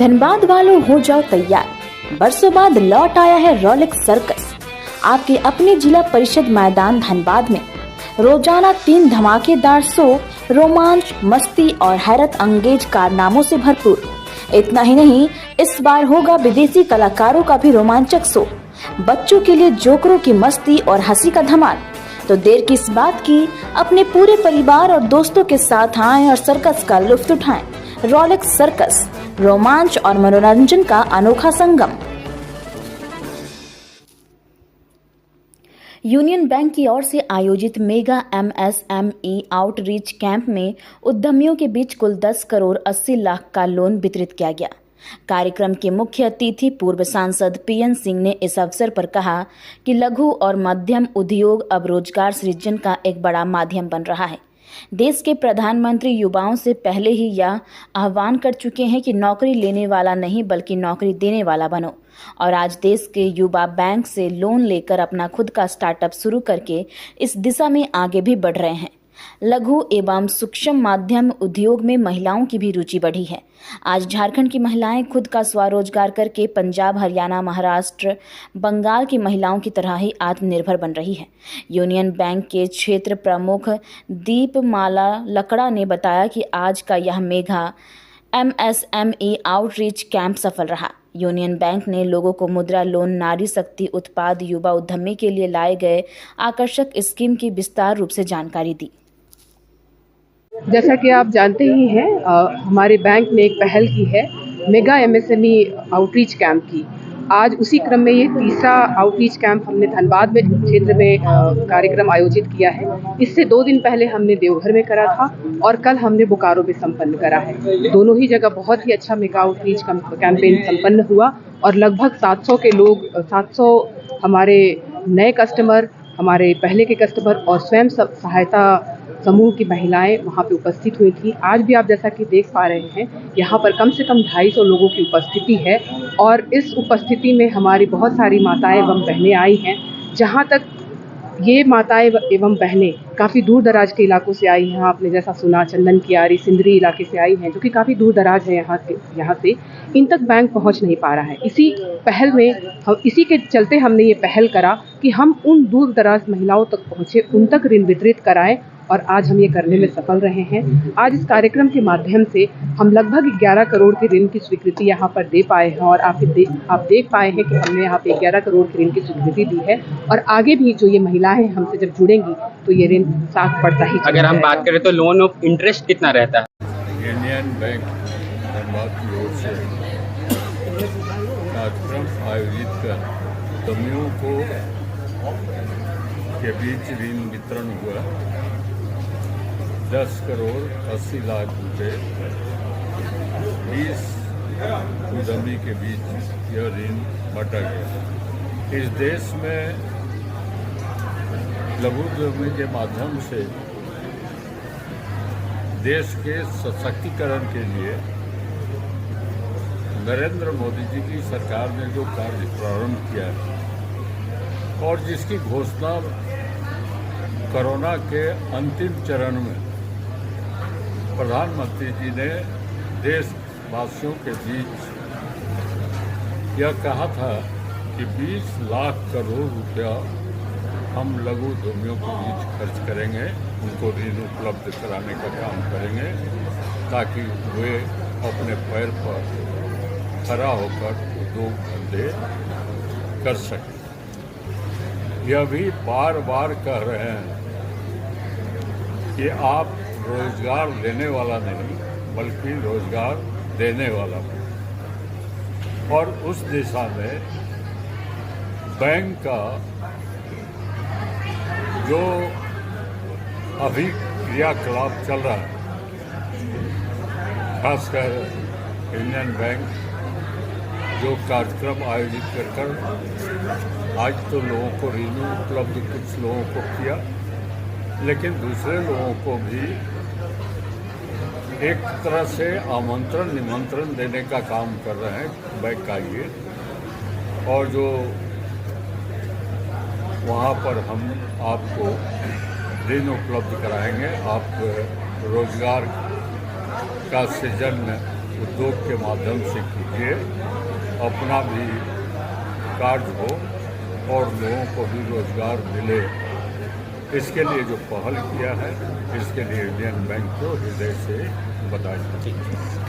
धनबाद वालों हो जाओ तैयार, बरसों बाद लौट आया है रोलेक्स सर्कस। आपके अपने जिला परिषद मैदान धनबाद में रोजाना 3 धमाकेदार शो, रोमांच, मस्ती और हैरत अंगेज कारनामों से भरपूर। इतना ही नहीं, इस बार होगा विदेशी कलाकारों का भी रोमांचक शो। बच्चों के लिए जोकरों की मस्ती और हंसी का धमाल। तो देर किस बात की, अपने पूरे परिवार और दोस्तों के साथ आएं और सर्कस का लुत्फ उठाएं। रोलेक्स सर्कस, रोमांच और मनोरंजन का अनोखा संगम। यूनियन बैंक की ओर से आयोजित मेगा MSME आउटरीच कैंप में उद्यमियों के बीच कुल 10 करोड़ 80 लाख का लोन वितरित किया गया। कार्यक्रम के मुख्य अतिथि पूर्व सांसद PN सिंह ने इस अवसर पर कहा कि लघु और मध्यम उद्योग अब रोजगार सृजन का एक बड़ा माध्यम बन रहा है। देश के प्रधानमंत्री युवाओं से पहले ही यह आह्वान कर चुके हैं कि नौकरी लेने वाला नहीं बल्कि नौकरी देने वाला बनो, और आज देश के युवा बैंक से लोन लेकर अपना खुद का स्टार्टअप शुरू करके इस दिशा में आगे भी बढ़ रहे हैं। लघु एवं सूक्ष्म माध्यम उद्योग में महिलाओं की भी रुचि बढ़ी है। आज झारखंड की महिलाएं खुद का स्वरोजगार करके पंजाब, हरियाणा, महाराष्ट्र, बंगाल की महिलाओं की तरह ही आत्मनिर्भर बन रही है। यूनियन बैंक के क्षेत्र प्रमुख दीपमाला लकड़ा ने बताया कि आज का यह मेगा MSME आउटरीच कैंप सफल रहा। यूनियन बैंक ने लोगों को मुद्रा लोन, नारी शक्ति उत्पाद, युवा उद्यमी के लिए लाए गए आकर्षक स्कीम की विस्तार रूप से जानकारी दी। जैसा कि आप जानते ही हैं, हमारे बैंक ने एक पहल की है मेगा MSME आउटरीच कैंप की। आज उसी क्रम में ये तीसरा आउटरीच कैंप हमने धनबाद में क्षेत्र में कार्यक्रम आयोजित किया है। इससे 2 दिन पहले हमने देवघर में करा था और कल हमने बोकारो में संपन्न करा है। दोनों ही जगह बहुत ही अच्छा मेगा आउटरीच कैंपेन संपन्न हुआ और लगभग 700 के लोग, 700 हमारे नए कस्टमर, हमारे पहले के कस्टमर और स्वयं सहायता समूह की महिलाएं वहां पे उपस्थित हुई थी। आज भी आप जैसा कि देख पा रहे हैं, यहाँ पर कम से कम 250 लोगों की उपस्थिति है और इस उपस्थिति में हमारी बहुत सारी माताएं एवं बहनें आई हैं। जहाँ तक ये माताएं एवं बहनें काफ़ी दूर दराज के इलाकों से आई हैं। आपने जैसा सुना, चंदन कियारी, सिंदरी इलाके से आई हैं, जो कि काफ़ी दूर दराज है यहाँ से इन तक बैंक पहुँच नहीं पा रहा है। इसी पहल में इसी के चलते हमने ये पहल करा कि हम उन दूर दराज महिलाओं तक पहुँचे, उन तक ऋण वितरित कराएं और आज हम ये करने में सफल रहे हैं। आज इस कार्यक्रम के माध्यम से हम लगभग 11 करोड़ के ऋण की स्वीकृति यहाँ पर दे पाए हैं और आप देख पाए हैं कि हमने यहाँ पे 11 करोड़ की ऋण की स्वीकृति दी है और आगे भी जो ये महिलाएं हमसे जब जुड़ेंगी तो ये ऋण साथ बढ़ता ही। अगर हम बात करें तो लोन ऑफ इंटरेस्ट कितना रहता है? यूनियन बैंक धनबाद की ओर से कार्यक्रम आयोजित कर उद्यमियों को के बीच ऋण वितरण हुआ। 10 करोड़ 80 लाख रुपए 20 उद्यमी के बीच यह ऋण बांटा गया। इस देश में लघु उद्यमी के माध्यम से देश के सशक्तिकरण के लिए नरेंद्र मोदी जी की सरकार ने जो कार्य प्रारंभ किया है और जिसकी घोषणा कोरोना के अंतिम चरण में प्रधानमंत्री जी ने देशवासियों के बीच यह कहा था कि 20 लाख करोड़ रुपया हम लघु उद्यमियों के बीच खर्च करेंगे, उनको ऋण उपलब्ध कराने का काम करेंगे ताकि वे अपने पैर पर खड़ा होकर उद्योग धंधे कर सकें। यह भी बार बार कह रहे हैं कि आप रोजगार लेने वाला नहीं बल्कि रोजगार देने वाला बनो, और उस दिशा में बैंक का जो अभी क्रियाकलाप चल रहा है, खासकर यूनियन बैंक जो कार्यक्रम आयोजित कर आज तो लोगों को ऋण उपलब्ध कुछ लोगों को किया, लेकिन दूसरे लोगों को भी एक तरह से आमंत्रण निमंत्रण देने का काम कर रहे हैं बैंक का ये। और जो वहाँ पर हम आपको ऋण उपलब्ध कराएंगे, आप रोजगार का सृजन उद्योग के माध्यम से कीजिए, अपना भी कार्य हो और लोगों को भी रोजगार मिले। इसके लिए जो पहल किया है, इसके लिए इंडियन बैंक को हृदय से बधाई।